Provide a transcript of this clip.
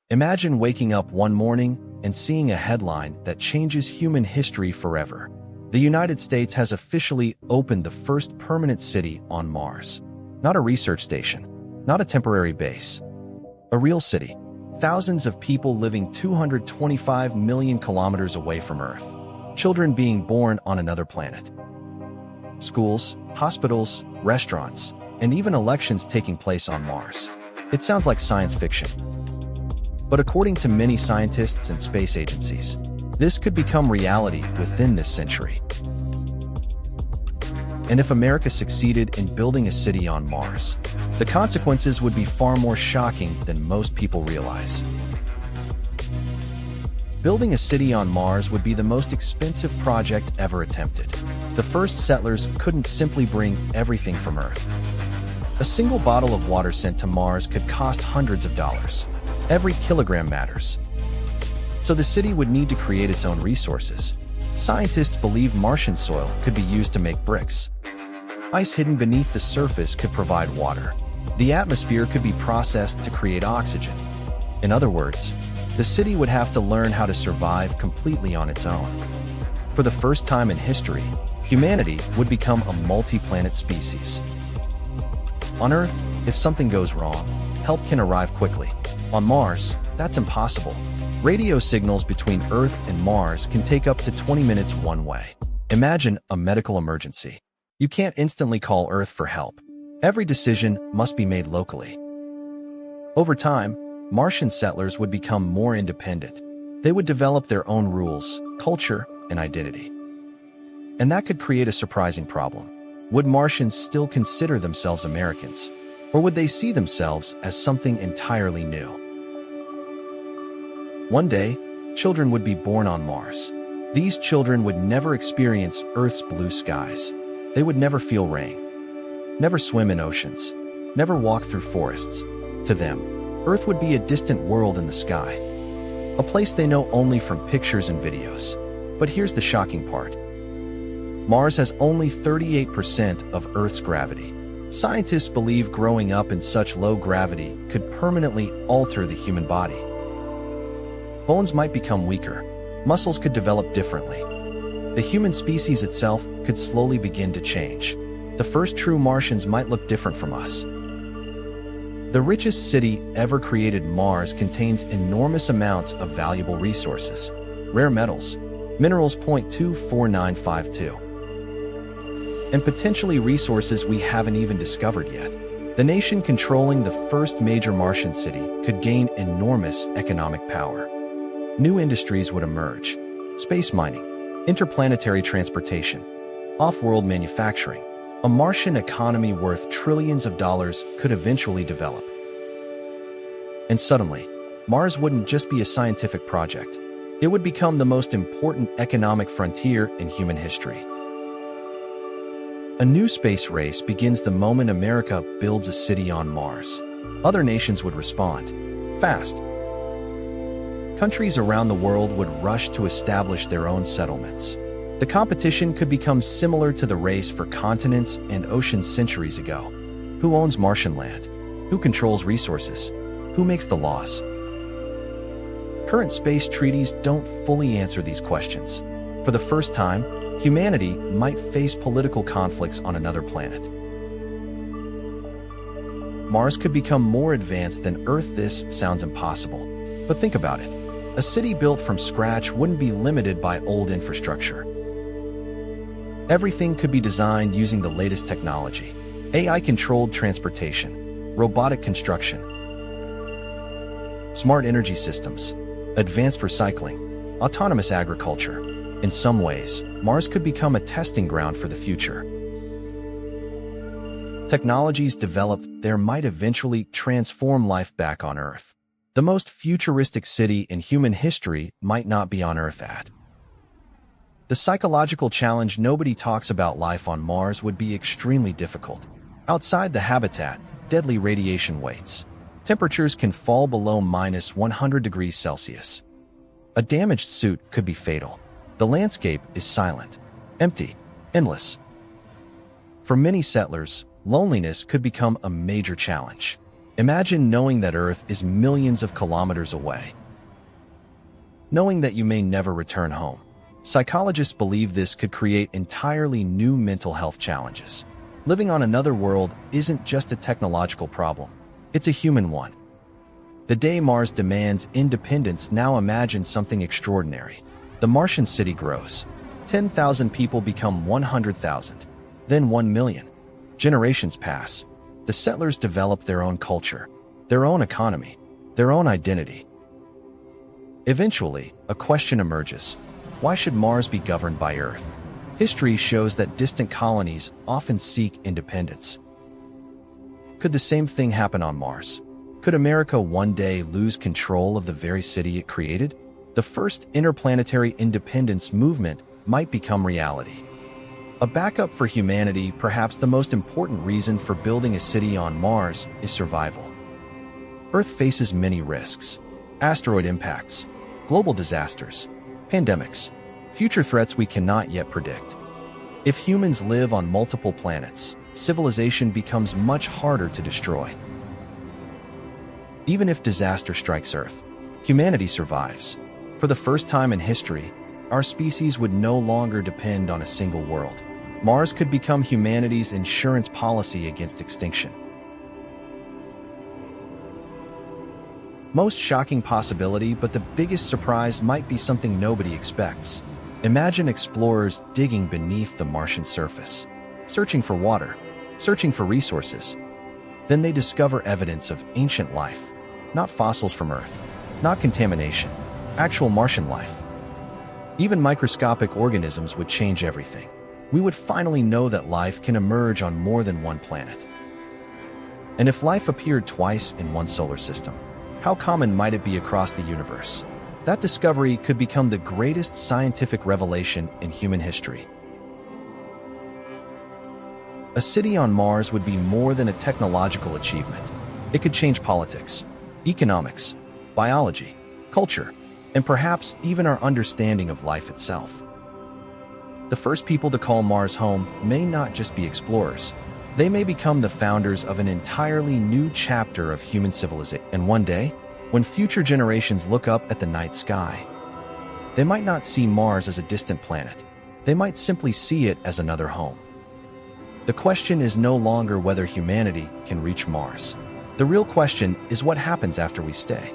Imagine waking up one morning and seeing a headline that changes human history forever. The United States has officially opened the first permanent city on Mars. Not a research station, not a temporary base. A real city. Thousands of people living 225 million kilometers away from Earth. Children being born on another planet. Schools, hospitals, restaurants, and even elections taking place on Mars. It sounds like science fiction. But according to many scientists and space agencies, this could become reality within this century. And if America succeeded in building a city on Mars, the consequences would be far more shocking than most people realize. Building a city on Mars would be the most expensive project ever attempted. The first settlers couldn't simply bring everything from Earth. A single bottle of water sent to Mars could cost hundreds of dollars. Every kilogram matters. So the city would need to create its own resources. Scientists believe Martian soil could be used to make bricks. Ice hidden beneath the surface could provide water. The atmosphere could be processed to create oxygen. In other words, the city would have to learn how to survive completely on its own. For the first time in history, humanity would become a multi-planet species. On Earth, if something goes wrong, help can arrive quickly. On Mars, that's impossible. Radio signals between Earth and Mars can take up to 20 minutes one way. Imagine a medical emergency. You can't instantly call Earth for help. Every decision must be made locally. Over time, Martian settlers would become more independent. They would develop their own rules, culture, and identity. And that could create a surprising problem. Would Martians still consider themselves Americans? Or would they see themselves as something entirely new? One day, children would be born on Mars. These children would never experience Earth's blue skies. They would never feel rain, never swim in oceans, never walk through forests. To them, Earth would be a distant world in the sky, a place they know only from pictures and videos. But here's the shocking part. Mars has only 38% of Earth's gravity. Scientists believe growing up in such low gravity could permanently alter the human body. Bones might become weaker, muscles could develop differently. The human species itself could slowly begin to change. The first true Martians might look different from us. The richest city ever created, Mars contains enormous amounts of valuable resources, rare metals, minerals .24952, and potentially resources we haven't even discovered yet. The nation controlling the first major Martian city could gain enormous economic power. New industries would emerge: space mining, interplanetary transportation, off-world manufacturing. A Martian economy worth trillions of dollars could eventually develop. And suddenly, Mars wouldn't just be a scientific project. It would become the most important economic frontier in human history. A new space race begins the moment America builds a city on Mars. Other nations would respond fast. Countries around the world would rush to establish their own settlements. The competition could become similar to the race for continents and oceans centuries ago. Who owns Martian land? Who controls resources? Who makes the laws? Current space treaties don't fully answer these questions. For the first time, humanity might face political conflicts on another planet. Mars could become more advanced than Earth. This sounds impossible, but think about it. A city built from scratch wouldn't be limited by old infrastructure. Everything could be designed using the latest technology: AI-controlled transportation, robotic construction, smart energy systems, advanced recycling, autonomous agriculture. In some ways, Mars could become a testing ground for the future. Technologies developed there might eventually transform life back on Earth. The most futuristic city in human history might not be on Earth at. The psychological challenge: nobody talks about life on Mars would be extremely difficult. Outside the habitat, deadly radiation waits. Temperatures can fall below -100 degrees Celsius. A damaged suit could be fatal. The landscape is silent, empty, endless. For many settlers, loneliness could become a major challenge. Imagine knowing that Earth is millions of kilometers away, knowing that you may never return home. Psychologists believe this could create entirely new mental health challenges. Living on another world isn't just a technological problem, it's a human one. The day Mars demands independence, now imagine something extraordinary. The Martian city grows. 10,000 people become 100,000, then 1 million. Generations pass. The settlers develop their own culture, their own economy, their own identity. Eventually, a question emerges. Why should Mars be governed by Earth? History shows that distant colonies often seek independence. Could the same thing happen on Mars? Could America one day lose control of the very city it created? The first interplanetary independence movement might become reality. A backup for humanity, perhaps the most important reason for building a city on Mars, is survival. Earth faces many risks: asteroid impacts, global disasters, pandemics, future threats we cannot yet predict. If humans live on multiple planets, civilization becomes much harder to destroy. Even if disaster strikes Earth, humanity survives. For the first time in history, our species would no longer depend on a single world. Mars could become humanity's insurance policy against extinction. Most shocking possibility, but the biggest surprise might be something nobody expects. Imagine explorers digging beneath the Martian surface, searching for water, searching for resources. Then they discover evidence of ancient life, not fossils from Earth, not contamination, actual Martian life. Even microscopic organisms would change everything. We would finally know that life can emerge on more than one planet. And if life appeared twice in one solar system, how common might it be across the universe? That discovery could become the greatest scientific revelation in human history. A city on Mars would be more than a technological achievement. It could change politics, economics, biology, culture, and perhaps even our understanding of life itself. The first people to call Mars home may not just be explorers. They may become the founders of an entirely new chapter of human civilization. And one day, when future generations look up at the night sky, they might not see Mars as a distant planet. They might simply see it as another home. The question is no longer whether humanity can reach Mars. The real question is what happens after we stay.